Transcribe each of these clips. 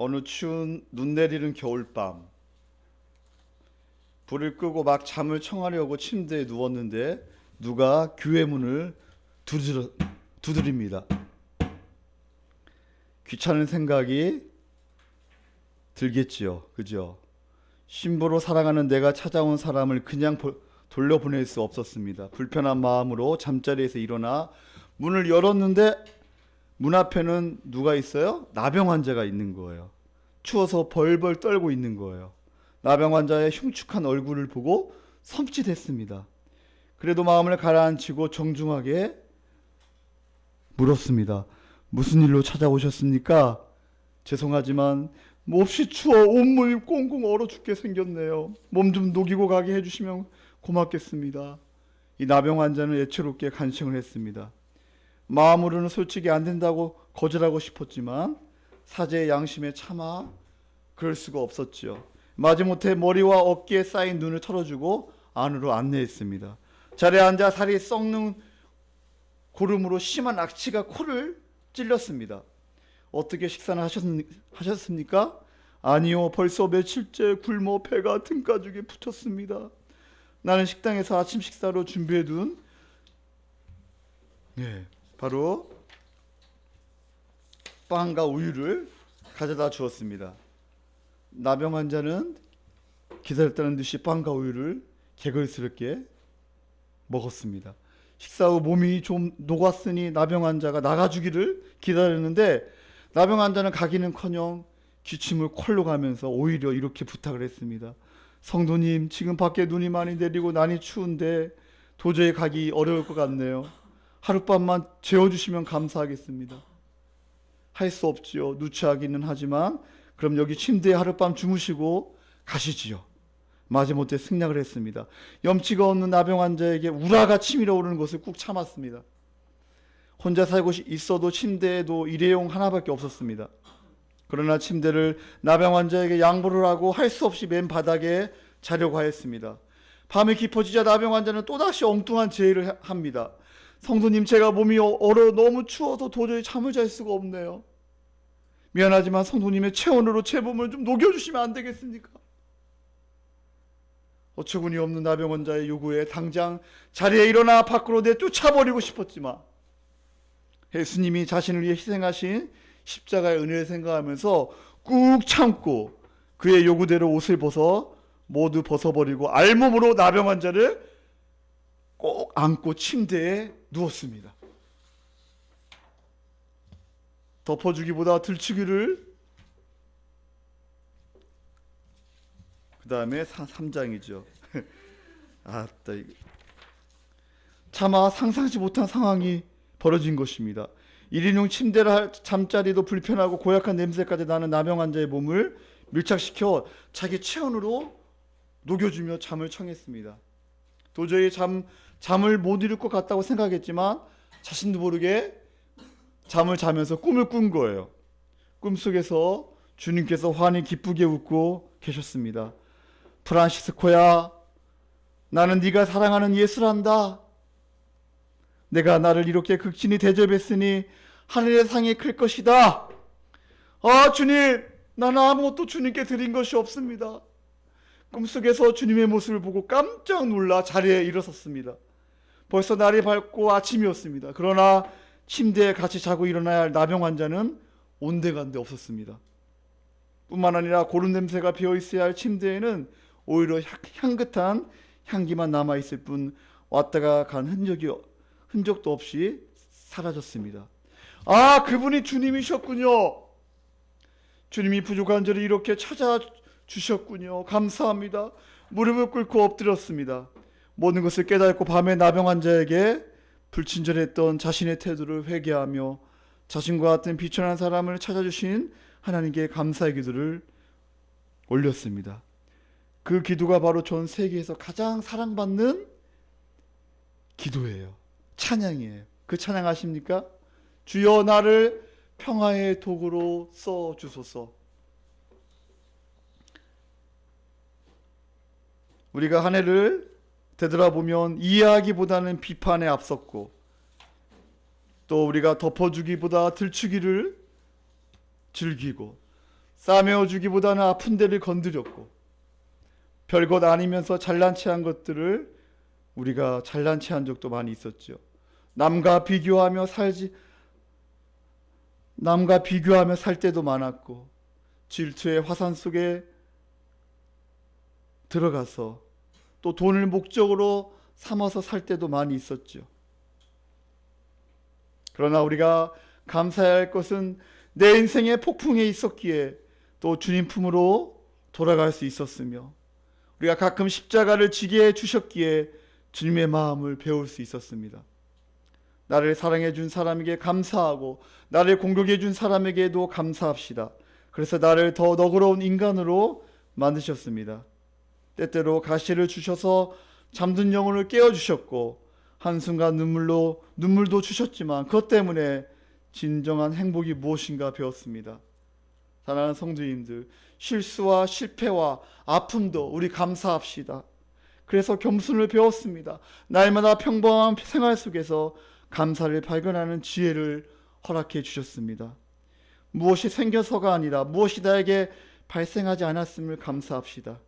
어느 추운 눈 내리는 겨울밤, 불을 끄고 막 잠을 청하려고 침대에 누웠는데 누가 교회 문을 두드립니다. 귀찮은 생각이 들겠지요. 그죠? 신부로 살아가는 내가 찾아온 사람을 그냥 돌려보낼 수 없었습니다. 불편한 마음으로 잠자리에서 일어나 문을 열었는데 문 앞에는 누가 있어요? 나병 환자가 있는 거예요. 추워서 벌벌 떨고 있는 거예요. 나병 환자의 흉측한 얼굴을 보고 섬찟했습니다. 그래도 마음을 가라앉히고 정중하게 물었습니다. 무슨 일로 찾아오셨습니까? 죄송하지만 몹시 추워 온몸이 꽁꽁 얼어 죽게 생겼네요. 몸 좀 녹이고 가게 해주시면 고맙겠습니다. 이 나병 환자는 애처롭게 간청을 했습니다. 마음으로는 솔직히 안 된다고 거절하고 싶었지만 사제의 양심에 차마 그럴 수가 없었지요. 마지못해 머리와 어깨에 쌓인 눈을 털어주고 안으로 안내했습니다. 자리에 앉아 살이 썩는 고름으로 심한 악취가 코를 찔렸습니다. 어떻게 식사는 하셨습니까? 아니요, 벌써 며칠째 굶어 배가 등가죽에 붙었습니다. 나는 식당에서 아침 식사로 준비해둔 바로 빵과 우유를 가져다 주었습니다. 나병 환자는 기다렸다는 듯이 빵과 우유를 개걸스럽게 먹었습니다. 식사 후 몸이 좀 녹았으니 나병 환자가 나가주기를 기다렸는데 나병 환자는 가기는커녕 기침을 콜로 가면서 오히려 이렇게 부탁을 했습니다. 성도님, 지금 밖에 눈이 많이 내리고 날이 추운데 도저히 가기 어려울 것 같네요. 하룻밤만 재워주시면 감사하겠습니다. 할 수 없지요. 누추하기는 하지만 그럼 여기 침대에 하룻밤 주무시고 가시지요. 마지못해 승낙을 했습니다. 염치가 없는 나병 환자에게 우라가 치밀어 오르는 것을 꾹 참았습니다. 혼자 살고 있어도 침대에도 일회용 하나밖에 없었습니다. 그러나 침대를 나병 환자에게 양보를 하고 할 수 없이 맨 바닥에 자려고 하였습니다. 밤이 깊어지자 나병 환자는 또다시 엉뚱한 제의를 합니다. 성도님, 제가 몸이 얼어 너무 추워서 도저히 잠을 잘 수가 없네요. 미안하지만 성도님의 체온으로 제 몸을 좀 녹여주시면 안 되겠습니까? 어처구니 없는 나병 환자의 요구에 당장 자리에 일어나 밖으로 내쫓아버리고 싶었지만 예수님이 자신을 위해 희생하신 십자가의 은혜를 생각하면서 꾹 참고 그의 요구대로 옷을 모두 벗어버리고 알몸으로 나병 환자를 꼭 안고 침대에 누웠습니다. 덮어주기보다 들추기를 그 다음에 3장이죠. 차마 상상치 못한 상황이 벌어진 것입니다. 1인용 침대라 잠자리도 불편하고 고약한 냄새까지 나는 나병 환자의 몸을 밀착시켜 자기 체온으로 녹여주며 잠을 청했습니다. 도저히 잠을 못 이룰 것 같다고 생각했지만 자신도 모르게 잠을 자면서 꿈을 꾼 거예요. 꿈속에서 주님께서 환히 기쁘게 웃고 계셨습니다. 프란시스코야, 나는 네가 사랑하는 예수란다. 내가 나를 이렇게 극진히 대접했으니 하늘의 상이 클 것이다. 아, 주님, 나는 아무것도 주님께 드린 것이 없습니다. 꿈속에서 주님의 모습을 보고 깜짝 놀라 자리에 일어섰습니다. 벌써 날이 밝고 아침이었습니다. 그러나 침대에 같이 자고 일어나야 할 나병 환자는 온데간데 없었습니다. 뿐만 아니라 고른 냄새가 배어 있어야 할 침대에는 오히려 향긋한 향기만 남아있을 뿐 왔다가 간 흔적도 없이 사라졌습니다. 아, 그분이 주님이셨군요. 주님이 부족한 저를 이렇게 찾아주셨군요. 감사합니다. 무릎을 꿇고 엎드렸습니다. 모든 것을 깨닫고 밤에 나병 환자에게 불친절했던 자신의 태도를 회개하며 자신과 같은 비천한 사람을 찾아주신 하나님께 감사의 기도를 올렸습니다. 그 기도가 바로 전 세계에서 가장 사랑받는 기도예요. 찬양이에요. 그 찬양 아십니까? 주여 나를 평화의 도구로 써주소서. 우리가 한 해를 되돌아보면 이해하기보다는 비판에 앞섰고 또 우리가 덮어주기보다 들추기를 즐기고 싸매어 주기보다는 아픈 데를 건드렸고, 별것 아니면서 잘난 체한 것들을 우리가 잘난 체한 적도 많이 있었죠. 남과 비교하며 살 때도 많았고, 질투의 화산 속에 들어가서 또 돈을 목적으로 삼아서 살 때도 많이 있었죠. 그러나 우리가 감사해야 할 것은 내 인생의 폭풍에 있었기에 또 주님 품으로 돌아갈 수 있었으며, 우리가 가끔 십자가를 지게 해주셨기에 주님의 마음을 배울 수 있었습니다. 나를 사랑해 준 사람에게 감사하고 나를 공격해 준 사람에게도 감사합시다. 그래서 나를 더 너그러운 인간으로 만드셨습니다. 때때로 가시를 주셔서 잠든 영혼을 깨워주셨고, 한순간 눈물도 주셨지만 그것 때문에 진정한 행복이 무엇인가 배웠습니다. 사랑하는 성도님들, 실수와 실패와 아픔도 우리 감사합시다. 그래서 겸손을 배웠습니다. 날마다 평범한 생활 속에서 감사를 발견하는 지혜를 허락해 주셨습니다. 무엇이 생겨서가 아니라 무엇이 나에게 발생하지 않았음을 감사합시다.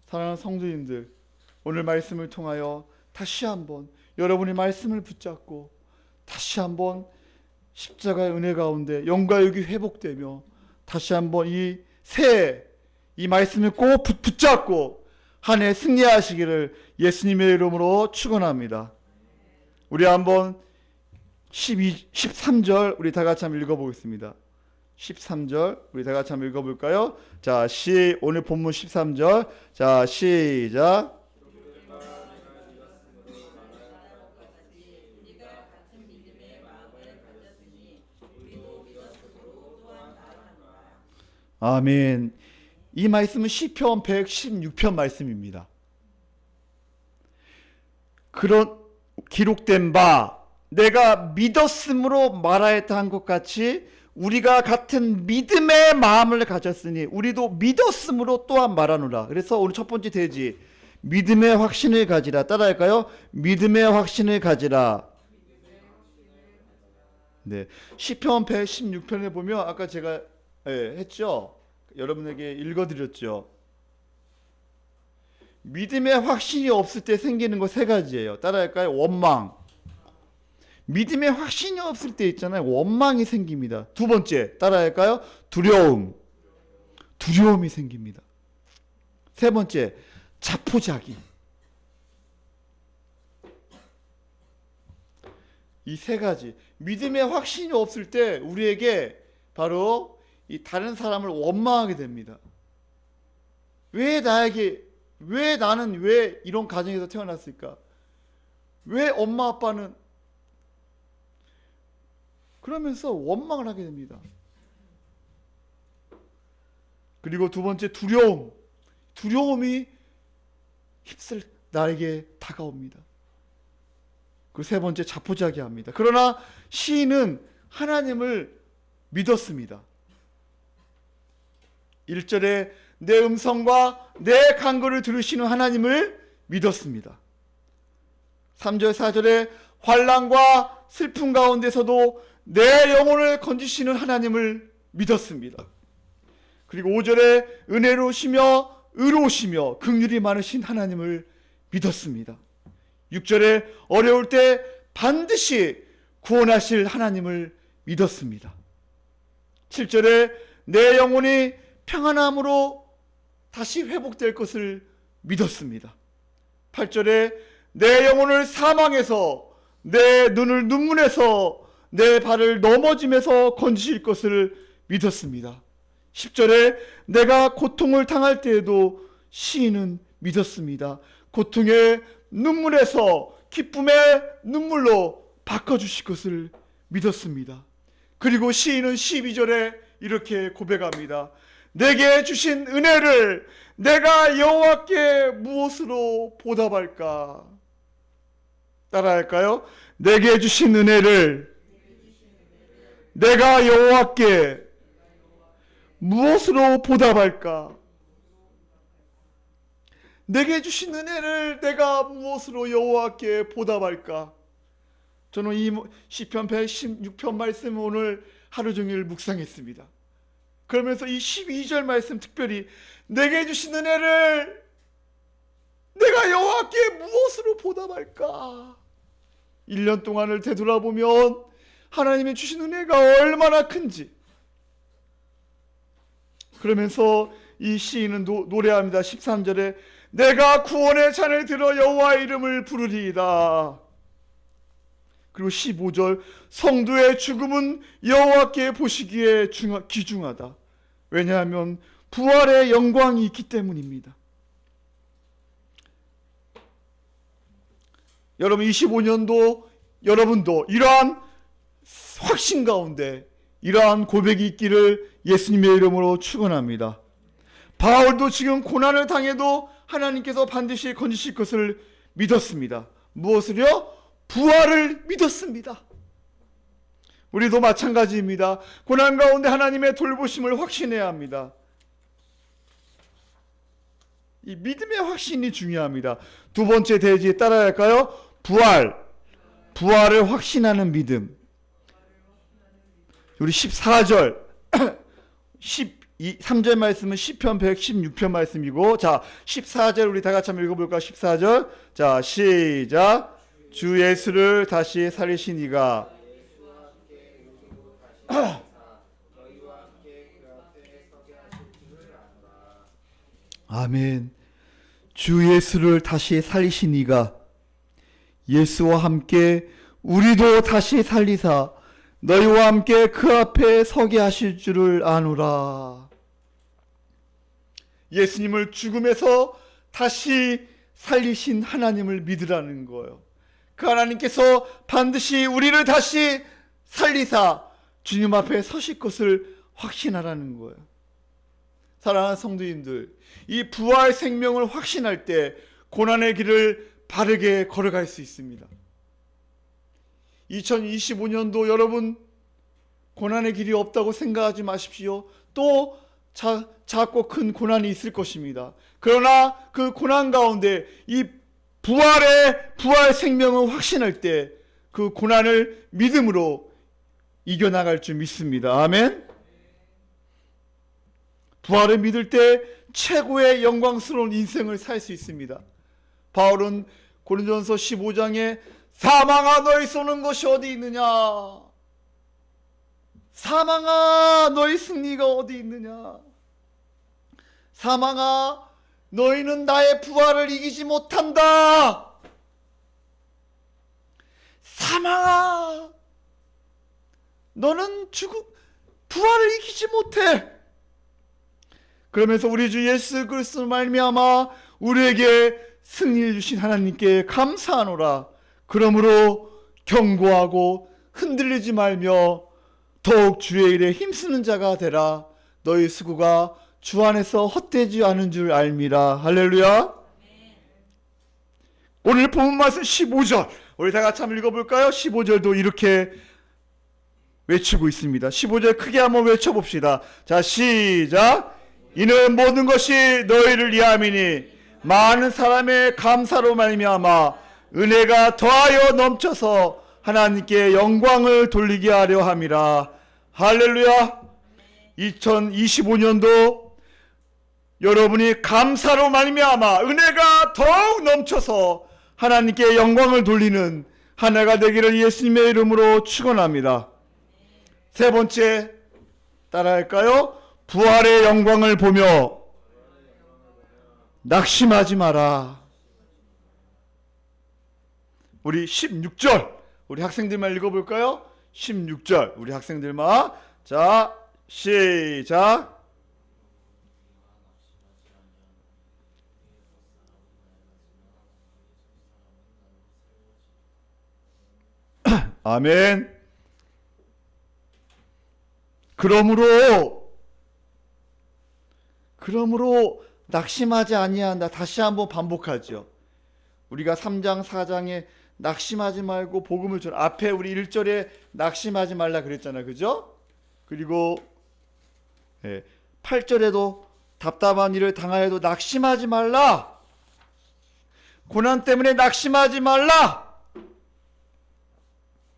사랑하는 성도님들, 오늘 말씀을 통하여 다시 한번 여러분의 말씀을 붙잡고 다시 한번 십자가의 은혜 가운데 영과 육이 회복되며 다시 한번 이 말씀을 꼭 붙잡고 한 해 승리하시기를 예수님의 이름으로 축원합니다. 우리 한번 13절 우리 다 같이 한번 읽어보겠습니다. 13절 우리 다 같이 한번 읽어볼까요? 자, 오늘 본문 13절. 자, 시작. 아멘. 이 말씀은 시편 116편 말씀입니다. 그런 기록된 바 내가 믿었으므로 말하였다 한 것 같이 우리가 같은 믿음의 마음을 가졌으니 우리도 믿었으므로 또한 말하노라. 그래서 오늘 첫 번째 대지, 믿음의 확신을 가지라. 따라할까요? 믿음의 확신을 가지라. 네, 시편 116편에 보면 아까 제가 했죠. 여러분에게 읽어드렸죠. 믿음의 확신이 없을 때 생기는 거 세 가지예요. 따라할까요? 원망. 믿음의 확신이 없을 때 있잖아요. 원망이 생깁니다. 두 번째, 따라할까요? 두려움. 두려움이 생깁니다. 세 번째, 자포자기. 이 세 가지. 믿음의 확신이 없을 때 우리에게 바로 이 다른 사람을 원망하게 됩니다. 왜 나는 왜 이런 가정에서 태어났을까? 왜 엄마 아빠는? 그러면서 원망을 하게 됩니다. 그리고 두 번째, 두려움. 두려움이 휩쓸 나에게 다가옵니다. 그리고 세 번째, 자포자기합니다. 그러나 시인은 하나님을 믿었습니다. 1절에 내 음성과 내 간구를 들으시는 하나님을 믿었습니다. 3절 4절에 환난과 슬픔 가운데서도 내 영혼을 건지시는 하나님을 믿었습니다. 그리고 5절에 은혜로우시며 의로우시며 긍휼이 많으신 하나님을 믿었습니다. 6절에 어려울 때 반드시 구원하실 하나님을 믿었습니다. 7절에 내 영혼이 평안함으로 다시 회복될 것을 믿었습니다. 8절에 내 영혼을 사망에서, 내 눈을 눈물에서, 내 발을 넘어짐에서 건지실 것을 믿었습니다. 10절에 내가 고통을 당할 때에도 시인은 믿었습니다. 고통의 눈물에서 기쁨의 눈물로 바꿔주실 것을 믿었습니다. 그리고 시인은 12절에 이렇게 고백합니다. 내게 주신 은혜를 내가 여호와께 무엇으로 보답할까? 따라할까요? 내게 주신 은혜를 내가 여호와께 무엇으로 보답할까? 내게 주신 은혜를 내가 무엇으로 여호와께 보답할까? 저는 이 시편 116편 말씀을 오늘 하루 종일 묵상했습니다. 그러면서 이 12절 말씀 특별히 내게 주신 은혜를 내가 여호와께 무엇으로 보답할까? 1년 동안을 되돌아보면 하나님의 주신 은혜가 얼마나 큰지, 그러면서 이 시인은 노래합니다. 13절에 내가 구원의 잔을 들어 여호와의 이름을 부르리이다. 그리고 15절 성도의 죽음은 여호와께 보시기에 귀중하다. 왜냐하면 부활의 영광이 있기 때문입니다. 여러분 25년도 여러분도 이러한 확신 가운데 이러한 고백이 있기를 예수님의 이름으로 축원합니다. 바울도 지금 고난을 당해도 하나님께서 반드시 건지실 것을 믿었습니다. 무엇을요? 부활을 믿었습니다. 우리도 마찬가지입니다. 고난 가운데 하나님의 돌보심을 확신해야 합니다. 이 믿음의 확신이 중요합니다. 두 번째 대지에 따라야 할까요? 부활을 확신하는 믿음. 우리 14절 3절 말씀은 시편 116편 말씀이고, 자 14절 우리 다 같이 한번 읽어볼까요? 14절 자 시작. 주 예수를 다시 살리신 이가 아멘. 주 예수를 다시 살리신 이가 예수와 함께 우리도 다시 살리사 너희와 함께 그 앞에 서게 하실 줄을 아노라. 예수님을 죽음에서 다시 살리신 하나님을 믿으라는 거예요. 그 하나님께서 반드시 우리를 다시 살리사 주님 앞에 서실 것을 확신하라는 거예요. 사랑하는 성도님들, 이 부활 생명을 확신할 때 고난의 길을 바르게 걸어갈 수 있습니다. 2025년도 여러분 고난의 길이 없다고 생각하지 마십시오. 또 작고 큰 고난이 있을 것입니다. 그러나 그 고난 가운데 이 부활 생명을 확신할 때 그 고난을 믿음으로 이겨나갈 줄 믿습니다. 아멘. 부활을 믿을 때 최고의 영광스러운 인생을 살 수 있습니다. 바울은 고린도전서 15장에 사망아 너희 쏘는 것이 어디 있느냐, 사망아 너희 승리가 어디 있느냐, 사망아 너희는 나의 부활을 이기지 못한다, 사망아 너는 부활을 이기지 못해. 그러면서 우리 주 예수 그리스도 말미암아 우리에게 승리를 주신 하나님께 감사하노라. 그러므로 경고하고 흔들리지 말며 더욱 주의 일에 힘쓰는 자가 되라. 너희 수고가 주 안에서 헛되지 않은 줄 알미라. 할렐루야. 오늘 본문 말씀 15절 우리 다 같이 한번 읽어볼까요? 15절도 이렇게 외치고 있습니다. 15절 크게 한번 외쳐봅시다. 자 시작. 이는 모든 것이 너희를 위함이니 많은 사람의 감사로 말미암아 은혜가 더하여 넘쳐서 하나님께 영광을 돌리게 하려 함이라. 할렐루야. 2025년도 여러분이 감사로 말미암아 은혜가 더욱 넘쳐서 하나님께 영광을 돌리는 한 해가 되기를 예수님의 이름으로 축원합니다. 세 번째 따라할까요? 부활의 영광을 보며 낙심하지 마라. 우리 16절 우리 학생들만 읽어볼까요? 16절 우리 학생들만. 자 시작. 아멘. 그러므로 낙심하지 아니한다. 다시 한번 반복하죠. 우리가 3장 4장에 낙심하지 말고 복음을 전 앞에 우리 1절에 낙심하지 말라 그랬잖아요. 그죠? 그리고 8절에도 답답한 일을 당하여도 낙심하지 말라. 고난 때문에 낙심하지 말라.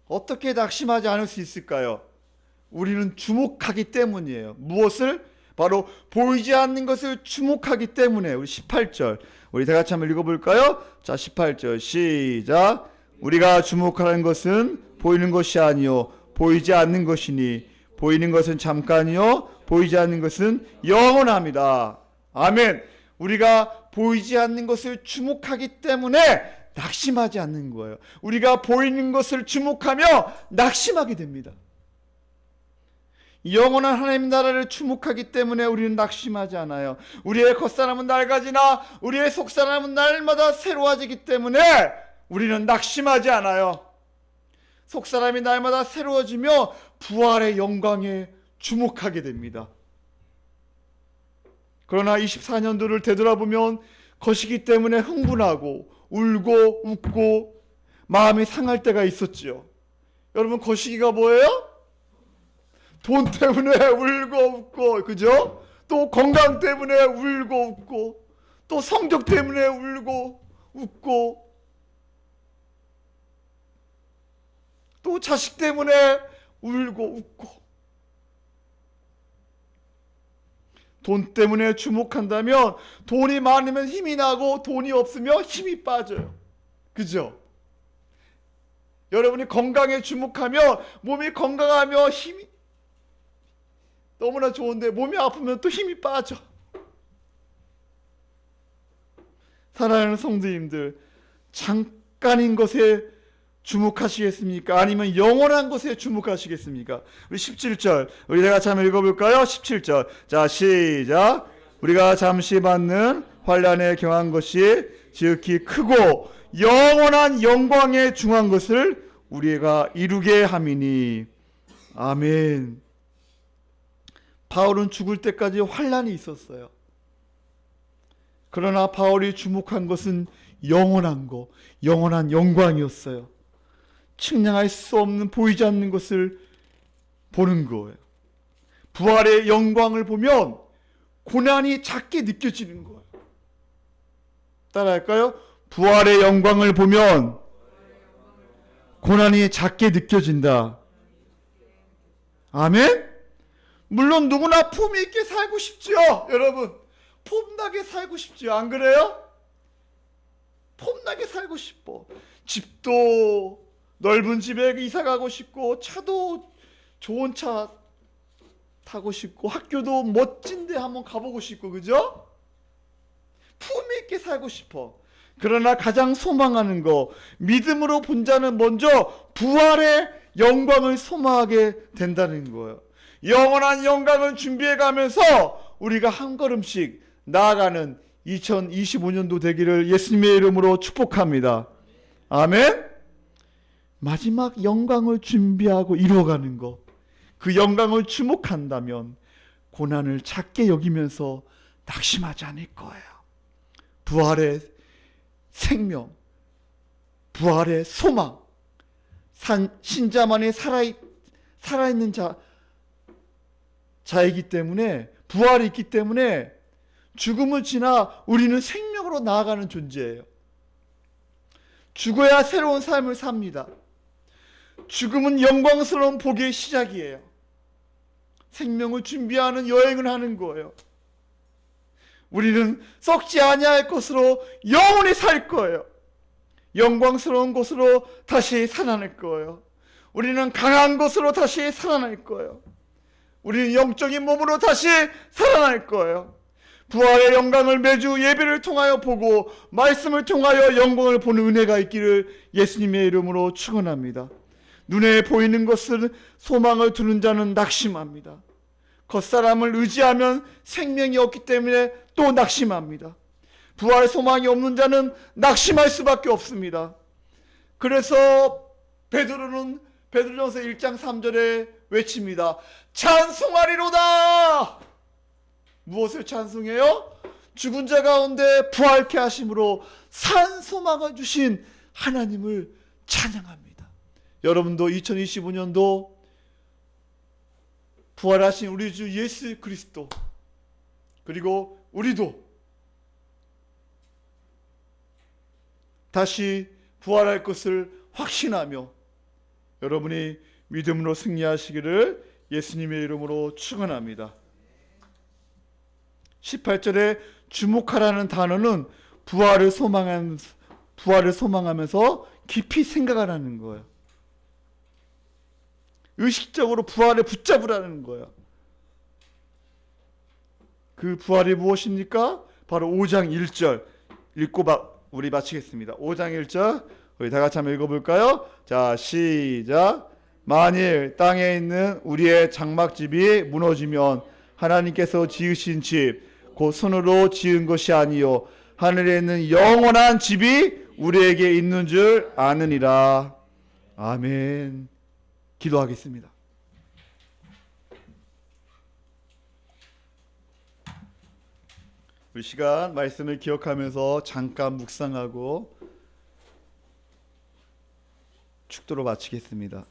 어떻게 낙심하지 않을 수 있을까요? 우리는 주목하기 때문이에요. 무엇을? 바로 보이지 않는 것을 주목하기 때문에. 우리 18절 우리 다 같이 한번 읽어볼까요? 자, 18절 시작. 우리가 주목하는 것은 보이는 것이 아니요 보이지 않는 것이니 보이는 것은 잠깐이요 보이지 않는 것은 영원합니다. 아멘. 우리가 보이지 않는 것을 주목하기 때문에 낙심하지 않는 거예요. 우리가 보이는 것을 주목하며 낙심하게 됩니다. 영원한 하나님 나라를 주목하기 때문에 우리는 낙심하지 않아요. 우리의 겉사람은 낡아지나 우리의 속사람은 날마다 새로워지기 때문에 우리는 낙심하지 않아요. 속사람이 날마다 새로워지며 부활의 영광에 주목하게 됩니다. 그러나 24년도를 되돌아보면 거시기 때문에 흥분하고 울고 웃고 마음이 상할 때가 있었지요. 여러분, 거시기가 뭐예요? 돈 때문에 울고 웃고, 그죠? 또 건강 때문에 울고 웃고, 또 성적 때문에 울고 웃고, 또 자식 때문에 울고 웃고. 돈 때문에 주목한다면 돈이 많으면 힘이 나고 돈이 없으면 힘이 빠져요. 그죠? 여러분이 건강에 주목하면 몸이 건강하며 힘이 너무나 좋은데 몸이 아프면 또 힘이 빠져. 사랑하는 성도님들, 잠깐인 것에 주목하시겠습니까? 아니면 영원한 것에 주목하시겠습니까? 우리 17절 우리 다 같이 한번 읽어볼까요? 17절 자 시작. 우리가 잠시 받는 환난에 경한 것이 지극히 크고 영원한 영광에 중한 것을 우리가 이루게 함이니. 아멘. 바울은 죽을 때까지 환난이 있었어요. 그러나 바울이 주목한 것은 영원한 것, 영원한 영광이었어요. 측량할 수 없는 보이지 않는 것을 보는 거예요. 부활의 영광을 보면 고난이 작게 느껴지는 거예요. 따라할까요? 부활의 영광을 보면 고난이 작게 느껴진다. 아멘? 물론 누구나 품 있게 살고 싶죠. 여러분, 폼나게 살고 싶죠. 안 그래요? 폼나게 살고 싶어. 집도 넓은 집에 이사 가고 싶고, 차도 좋은 차 타고 싶고, 학교도 멋진 데 한번 가보고 싶고, 그죠? 품 있게 살고 싶어. 그러나 가장 소망하는 거, 믿음으로 본 자는 먼저 부활의 영광을 소망하게 된다는 거예요. 영원한 영광을 준비해 가면서 우리가 한 걸음씩 나아가는 2025년도 되기를 예수님의 이름으로 축복합니다. 아멘. 마지막 영광을 준비하고 이루어가는 것, 그 영광을 주목한다면 고난을 작게 여기면서 낙심하지 않을 거예요. 부활의 생명, 부활의 소망, 신자만이 살아있는 자이기 때문에, 부활이 있기 때문에 죽음을 지나 우리는 생명으로 나아가는 존재예요. 죽어야 새로운 삶을 삽니다. 죽음은 영광스러운 복의 시작이에요. 생명을 준비하는 여행을 하는 거예요. 우리는 썩지 아니할 것으로 영원히 살 거예요. 영광스러운 것으로 다시 살아날 거예요. 우리는 강한 것으로 다시 살아날 거예요. 우리는 영적인 몸으로 다시 살아날 거예요. 부활의 영광을 매주 예배를 통하여 보고 말씀을 통하여 영광을 보는 은혜가 있기를 예수님의 이름으로 축원합니다. 눈에 보이는 것은 소망을 두는 자는 낙심합니다. 겉사람을 의지하면 생명이 없기 때문에 또 낙심합니다. 부활의 소망이 없는 자는 낙심할 수밖에 없습니다. 그래서 베드로전서 1장 3절에 외칩니다. 찬송하리로다. 무엇을 찬송해요? 죽은 자 가운데 부활케 하심으로 산 소망을 주신 하나님을 찬양합니다. 여러분도 2025년도 부활하신 우리 주 예수 그리스도, 그리고 우리도 다시 부활할 것을 확신하며 여러분이 믿음으로 승리하시기를 예수님의 이름으로 축원합니다. 18절에 주목하라는 단어는 부활을 소망하면서 깊이 생각하라는 거예요. 의식적으로 부활을 붙잡으라는 거예요. 그 부활이 무엇입니까? 바로 5장 1절 읽고 우리 마치겠습니다. 5장 1절 우리 다 같이 한번 읽어볼까요? 자, 시작. 만일 땅에 있는 우리의 장막집이 무너지면 하나님께서 지으신 집 곧 손으로 지은 것이 아니요 하늘에 있는 영원한 집이 우리에게 있는 줄 아느니라. 아멘. 기도하겠습니다. 우리 시간 말씀을 기억하면서 잠깐 묵상하고 축도로 마치겠습니다.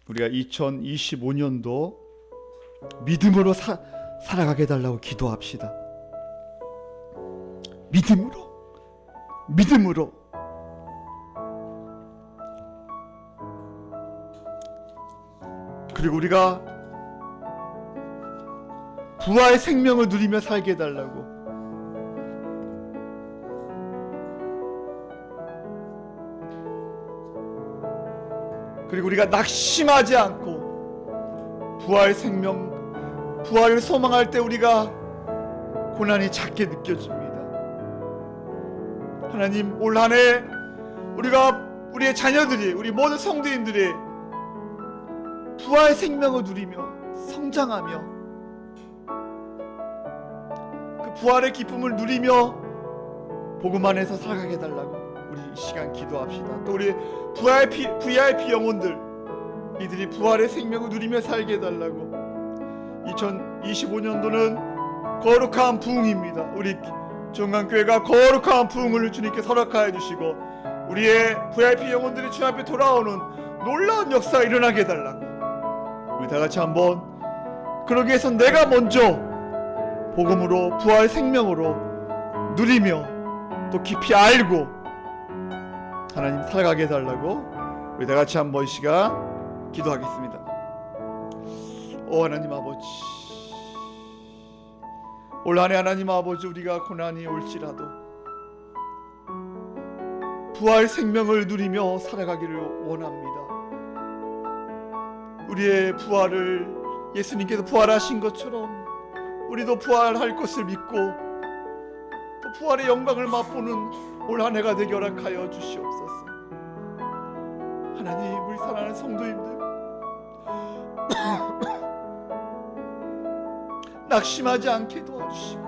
우리가 2025년도 믿음으로 살아가게 해달라고 기도합시다. 믿음으로 그리고 우리가 부활의 생명을 누리며 살게 해달라고. 그리고 우리가 낙심하지 않고 부활의 생명, 부활을 소망할 때 우리가 고난이 작게 느껴집니다. 하나님, 올 한 해 우리의 자녀들이, 우리 모든 성도인들이 부활의 생명을 누리며 성장하며 그 부활의 기쁨을 누리며 복음 안에서 살아가게 해달라고 우리 이 시간 기도합시다. 또 우리 VIP 영혼들, 이들이 부활의 생명을 누리며 살게 해달라고. 2025년도는 거룩한 부흥입니다. 우리 종강교회가 거룩한 부흥을 주님께 허락하여 주시고 우리의 VIP 영혼들이 주 앞에 돌아오는 놀라운 역사가 일어나게 해달라고. 우리 다같이 한번 그러기 위해서 내가 먼저 복음으로 부활 생명으로 누리며 또 깊이 알고 하나님 살아가게 해달라고 우리 다같이 한번 이 시간 기도하겠습니다. 오 하나님 아버지, 올 한해 하나님 아버지, 우리가 고난이 올지라도 부활 생명을 누리며 살아가기를 원합니다. 우리의 부활을 예수님께서 부활하신 것처럼 우리도 부활할 것을 믿고 또 부활의 영광을 맛보는 올 한 해가 되게 허락하여 주시옵소서. 하나님, 우리 사랑하는 성도님들 낙심하지 않게 도와주시고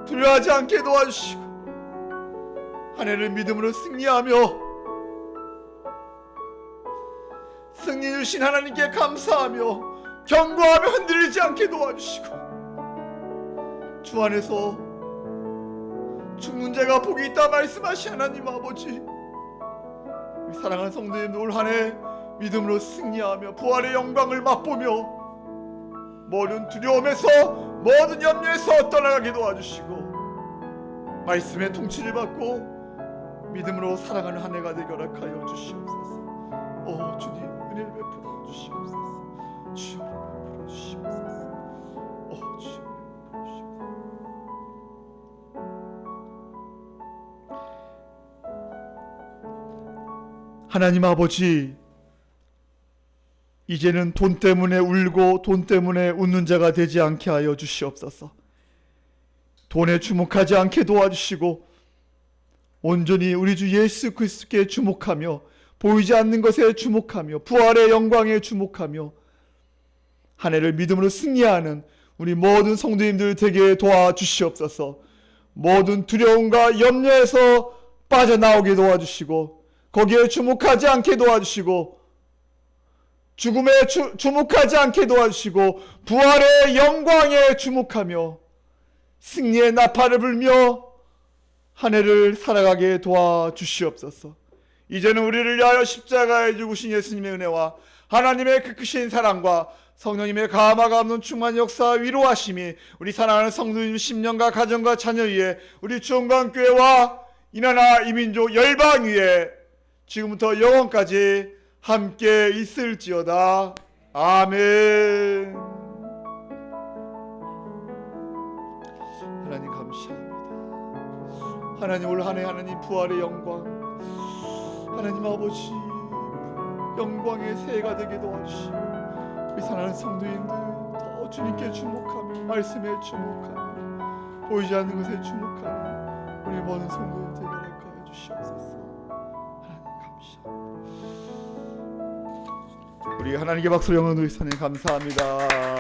두려워하지 않게 도와주시고 한 해를 믿음으로 승리하며 승리 주신 하나님께 감사하며 경고하며 흔들리지 않게 도와주시고 주 안에서 죽는 자가 복이 있다 말씀하신 하나님 아버지, 우리 사랑하는 성도님들 올 한 해 믿음으로 승리하며 부활의 영광을 맛보며 모든 두려움에서 모든 염려에서 떠나가게 도와주시고 말씀의 통치를 받고 믿음으로 살아가는 한 해가 되게 허락하여 주시옵소서. 오 주님, 은혜를 베풀어 주시옵소서. 주여 베풀어 주시옵소서. 오 주여 베풀어 주시옵소서. 하나님 아버지, 이제는 돈 때문에 울고 돈 때문에 웃는 자가 되지 않게 하여 주시옵소서. 돈에 주목하지 않게 도와주시고 온전히 우리 주 예수 그리스도께 주목하며 보이지 않는 것에 주목하며 부활의 영광에 주목하며 한 해를 믿음으로 승리하는 우리 모든 성도님들 되게 도와주시옵소서. 모든 두려움과 염려에서 빠져나오게 도와주시고 거기에 주목하지 않게 도와주시고 죽음에 주목하지 않게 도와주시고 부활의 영광에 주목하며 승리의 나팔을 불며 한 해를 살아가게 도와주시옵소서. 이제는 우리를 위하여 십자가에 죽으신 예수님의 은혜와 하나님의 그 크신 사랑과 성령님의 감화가 없는 충만 역사 위로하심이 우리 사랑하는 성도님 10년과 가정과 자녀 위에 우리 주원광교회와 이나라 이민족 열방 위에 지금부터 영원까지 함께 있을지어다. 아멘. 하나님 감사합니다. 하나님 올 한해 하나님 부활의 영광, 하나님 아버지 영광의 새해가 되게 도와주시고 우리 사랑하는 성도님들 더 주님께 주목하며 말씀에 주목하며 보이지 않는 것에 주목하며 우리 모든 성도들 되게 하여 주시옵소서. 하나님 감사합니다. 우리 하나님께 박수를 영광 돌리사님 감사합니다.